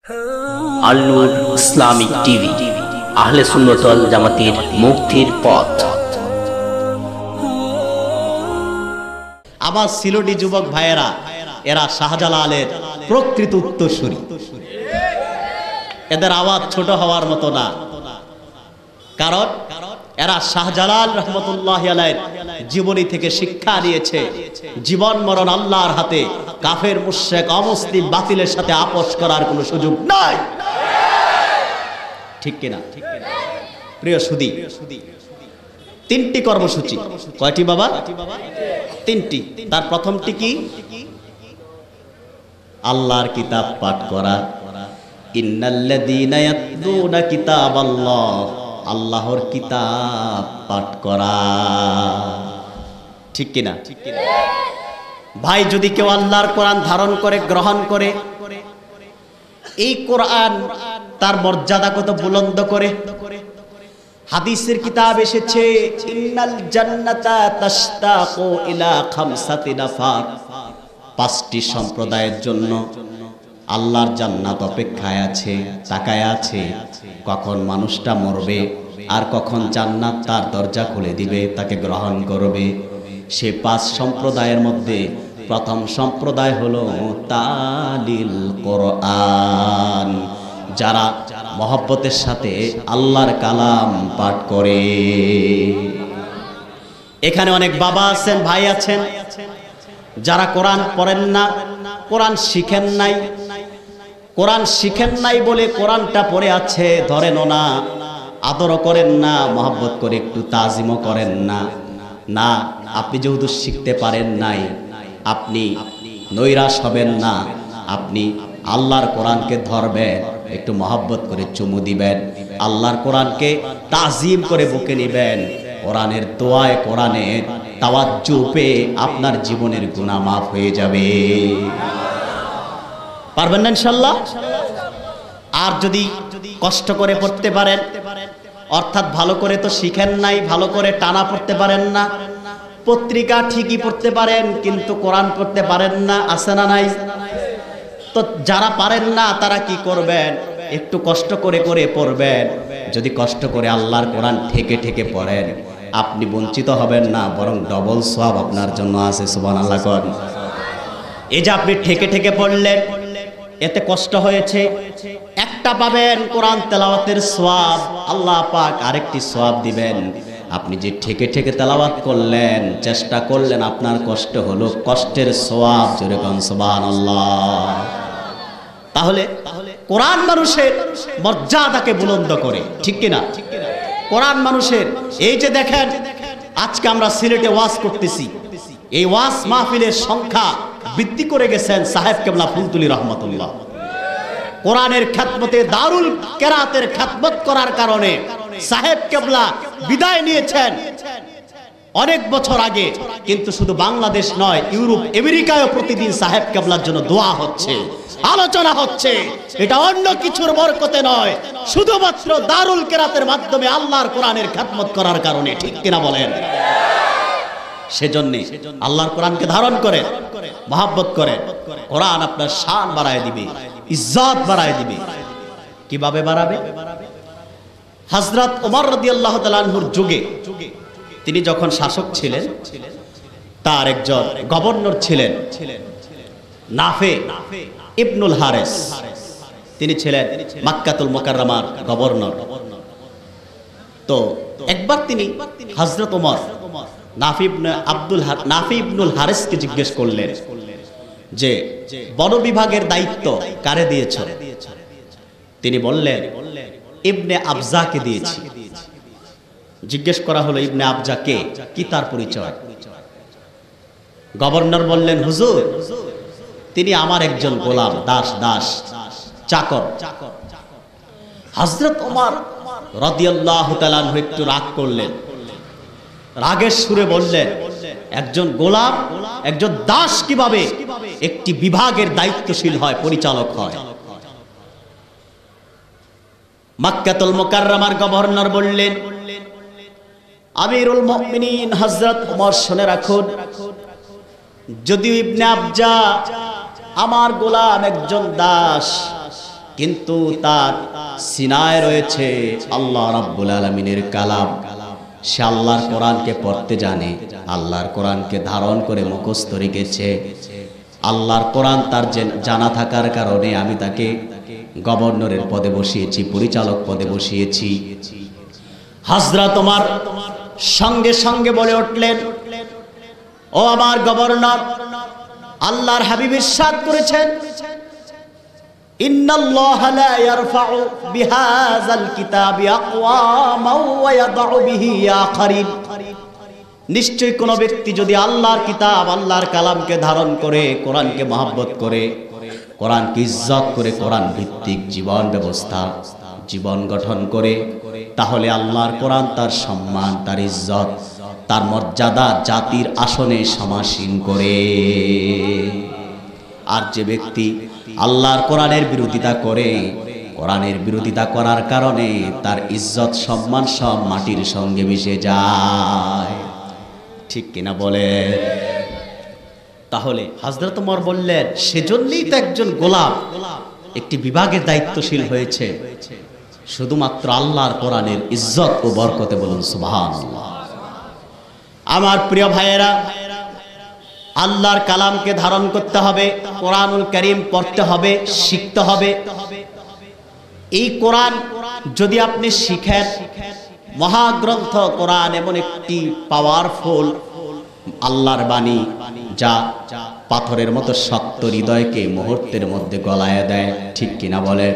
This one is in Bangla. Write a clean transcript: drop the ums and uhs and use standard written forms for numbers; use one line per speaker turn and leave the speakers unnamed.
আল নূর ইসলামিক টিভি, আহলে সুন্নাত ওয়াল জামাতের মুক্তির পথ।
আমার সিলেটি যুবক ভাইয়েরা, এরা শাহজালালের প্রকৃত উত্তরসূরি। এদের আওয়াজ ছোট হওয়ার মতো না, কারণ এরা শাহজালাল রহমতুল্লাহ আলাইহির জীবনী থেকে শিক্ষা নিয়েছে। জীবন মরণ আল্লাহর হাতে, কাফের মুশরিক অমুসলিম বাতিলের সাথে আপোষ করার কোনো সুযোগ নাই। ঠিক কিনা? প্রিয় সুধী, তিনটি কর্মসূচি। কয়টি বাবা? তিনটি। তার প্রথমটি কি? আল্লাহর কিতাব পাঠ করা। ইন্নাল্লাযীনা ইয়াতলুনা কিতাবাল্লাহ, আল্লাহর কিতাব পাঠ করা। ঠিক কিনা? ভাই, যদি কেউ আল্লাহর কোরআন ধারণ করে, গ্রহণ করে, এই কোরআন তার মর্যাদা কত বুলন্দ করে। হাদিসের কিতাব এসেছে, ইন্নাল জান্নাতা তাশতাকু ইলা খামসাতি নাফার, পাঁচটি সম্প্রদায়ের জন্য আল্লাহর জান্নাত অপেক্ষায় আছে, তাকায় আছে কখন মানুষটা মরবে আর কখন জান্নাত তার দরজা খুলে দিবে, তাকে গ্রহণ করবে। সে পাঁচ সম্প্রদায়ের মধ্যে প্রথম সম্প্রদায় হলো তালিল কোরআন, যারা মহব্বতের সাথে আল্লাহর কালাম পাঠ করে। এখানে অনেক বাবা আছেন, ভাই আছেন, যারা কোরআন পড়েন না, কোরআন শিখেন নাই। কোরআন শিখেন নাই বলে কোরআনটা পড়ে আছে, ধরেনও না, আদরও করেন না, মহব্বত করে একটু তাজিমও করেন না। না, আপনি যেহেতু শিখতে পারেন নাই, আপনি নৈরাশ হবেন না। আপনি আল্লাহর কোরআনকে ধরবেন, একটু মহব্বত করে চুমু দিবেন, আল্লাহর কোরআনকে তাজিম করে বুকে নিবেন। কোরআনের দোয়ায়, কোরআনের তাওয়াজ্জু পেয়ে আপনার জীবনের গুনাহ মাফ হয়ে যাবে। পারবেন না ইনশাআল্লাহ? আর যদি কষ্ট করে পড়তে পারেন, অর্থাৎ ভালো করে তো শিখেন নাই, ভালো করে টানা পড়তে পারেন না, পত্রিকা ঠিকই পড়তে পারেন কিন্তু কোরআন পড়তে পারেন না, আছে না নাই? তো যারা পারেন না তারা কি করবেন? একটু কষ্ট করে করে পড়বেন। যদি কষ্ট করে আল্লাহর কোরআন ঠেকে ঠেকে পড়েন, আপনি বঞ্চিত হবেন না, বরং ডবল সওয়াব আপনার জন্য আছে। সুবহানাল্লাহ কোন। এই যে আপনি ঠেকে ঠেকে পড়লেন, এতে কষ্ট হয়েছে, একটা পাবেন কোরআন তেলাওয়াতের সওয়াব, আল্লাহ পাক আরেকটি সওয়াব দিবেন। আপনি যে ঠেকে ঠেকে তেলাওয়াত করলেন, চেষ্টা করলেন, আপনার কষ্ট হলো, কষ্টের সওয়াব জোরে কোন সুবহানাল্লাহ। তাহলে কোরআন মানুষের মর্যাদাকে বুলন্দ করে, ঠিক কিনা? কোরআন মানুষের, এই যে দেখেন আজকে আমরা সিলেটে ওয়াজ করতেছি, এই ওয়াজ মাহফিলের সংখ্যা বৃদ্ধি করে গেছেন সাহেব কেবলা ফুলতুলি রহমতুল্লাহ। কোরআনের খ্যাতমতে, দারুল কেরাতের খ্যাতমত করার কারণে সাহেব কেবলা বিদায় নিয়েছেন অনেক বছর আগে। কিন্তু শুধু বাংলাদেশ নয়, ইউরোপ আমেরিকায়ও প্রতিদিন সাহেব কেবলার জন্য দোয়া হচ্ছে, আলোচনা হচ্ছে। এটা অন্য কিছুর বরকতে নয়, শুধুমাত্র দারুল কেরাতের মাধ্যমে আল্লাহর কোরআনের খ্যাতমত করার কারণে। ঠিক কিনা বলেন? সেজন্য আল্লাহর কোরআনকে ধারণ করে, মহব্বত করে, কোরআন আপনার শান বাড়ায় দিবে, ইজ্জত বাড়ায় দিবে। কিভাবে বাড়াবে? হযরত ওমর রাদিয়াল্লাহু তাআলা আনহুর যুগে, তিনি যখন শাসক ছিলেন, তার একজন গভর্নর ছিলেন নাফে ইবনুল হারিস। তিনি ছিলেন মক্কাতুল মুকাররমার গভর্নর। তো একবার তিনি হযরত ওমর নাফি ইবনুল হারিসকে জিজ্ঞেস করলেন যে বন বিভাগের দায়িত্ব কারে দিয়েছ? তিনি বললেন, ইবনে আবজাকে দিয়েছি। জিজ্ঞেস করা হলো, ইবনে আবজা কে, কি তার পরিচয়? গভর্নর বললেন, হুজুর, তিনি আমার একজন গোলাম, দাস, চাকর। হযরত ওমর রাদিয়াল্লাহু তাআলা আনহু একটু রাগ করলেন, রাগের সুরে বললেন, একজন গোলাম, একজন দাস কিভাবে একটি বিভাগের দায়িত্বশীল হয়, পরিচালক হয়? মক্কাতুল মুকাররমার গভর্নর বললেন, আমিরুল মুমিনিন হযরত ওমর, শুনে রাখুন, যদিও ইবনে আবজা আমার গোলাম, একজন দাস, কিন্তু তার সিনায় রয়েছে আল্লাহ রাব্বুল আলামিনের কালাম। সে আল্লাহর কোরআনকে পড়তে জানে, আল্লাহর কোরআনকে ধারণ করে মুখস্থ রেখেছে। আল্লাহর কোরআন তার জানা থাকার কারণে আমি তাকে গভর্নরের পদে বসিয়েছি, পরিচালক পদে বসিয়েছি। হযরত ওমর সঙ্গে সঙ্গে বলে উঠলেন, ও আমার গভর্নর, আল্লাহর হাবিব ইরশাদ করেছেন, ইন্নাল্লাহা লা ইয়ারফাউ বিহাযাল কিতাবি আকওয়ামান ওয়া ইয়াদউ বিহি আখারিন। নিশ্চয় কোন ব্যক্তি যদি আল্লাহর কিতাব, আল্লাহর কালামকে ধারণ করে, কোরআনকে মহব্বত করে, কোরআনকে ইজ্জত করে, কোরআন ভিত্তিক জীবন ব্যবস্থা, জীবন গঠন করে, তাহলে আল্লাহর কোরআন তার সম্মান, তার ইজ্জত, তার মর্যাদা জাতির আসনে সমাসীন করে। আর যে ব্যক্তি আল্লাহর কোরআনের বিরোধিতা করে, কোরআনের বিরোধিতা করার কারণে তার ইজ্জত সম্মান সব মাটির সঙ্গে মিশে যায়। ঠিক কিনা বলে? তাহলে হযরত ওমর বললেন, সেজন্যই তো একজন গোলাম একটি বিভাগের দায়িত্বশীল হয়েছে, শুধুমাত্র আল্লাহর কোরআনের ইজ্জত ও বরকতে। বলুন সুবহানাল্লাহ। আমার প্রিয় ভাইয়েরা, আল্লাহর কালামকে ধারণ করতে হবে, কোরআনুল কারীম পড়তে হবে, শিখতে হবে। এই কোরআন যদি আপনি শিখেন, মহাগ্রন্থ কোরআন এমন একটি পাওয়ারফুল আল্লাহর বাণী, যা পাথরের মতো শক্ত হৃদয়কে মুহূর্তের মধ্যে গলায় দেয়। ঠিক কিনা বলে?